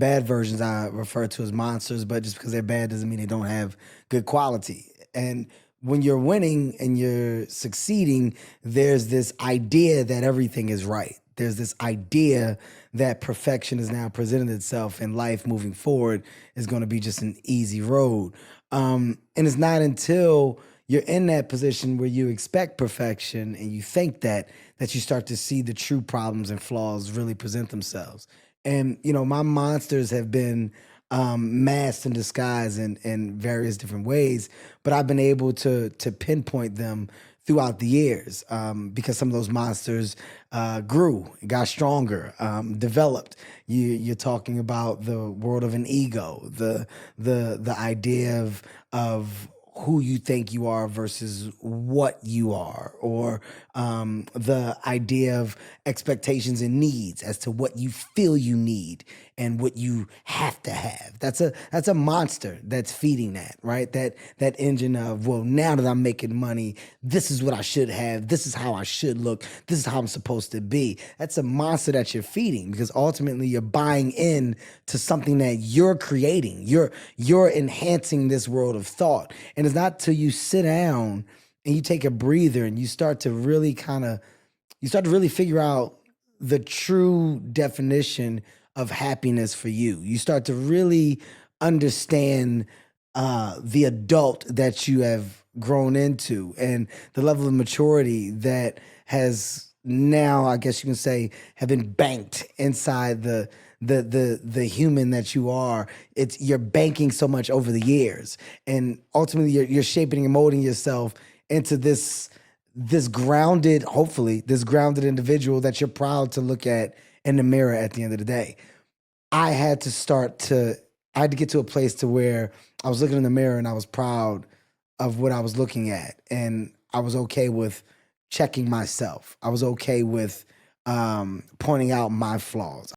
bad versions I refer to as monsters, but just because they're bad doesn't mean they don't have good quality. And when you're winning and you're succeeding, there's this idea that everything is right. There's this idea that perfection is now presented itself and life moving forward is going to be just an easy road. And it's not until you're in that position where you expect perfection and you think that you start to see the true problems and flaws really present themselves. And my monsters have been masked and disguised in various different ways, but I've been able to pinpoint them throughout the years because some of those monsters grew, got stronger, developed. You're talking about the world of an ego, the idea of who you think you are versus what you are, or the idea of expectations and needs as to what you feel you need and what you have to have. That's a monster that's feeding that, right? That engine of, well, now that I'm making money, this is what I should have. This is how I should look. This is how I'm supposed to be. That's a monster that you're feeding because ultimately you're buying in to something that you're creating. You're enhancing this world of thought. And it's not till you sit down and you take a breather and you start to really figure out the true definition of happiness for you. You start to really understand the adult that you have grown into and the level of maturity that has now, I guess you can say, have been banked inside the human that you are. You're banking so much over the years, and ultimately you're shaping and molding yourself into this grounded, hopefully, this grounded individual that you're proud to look at in the mirror at the end of the day. I had to start to, I had to get to a place to where I was looking in the mirror and I was proud of what I was looking at. And I was okay with checking myself. I was okay with pointing out my flaws.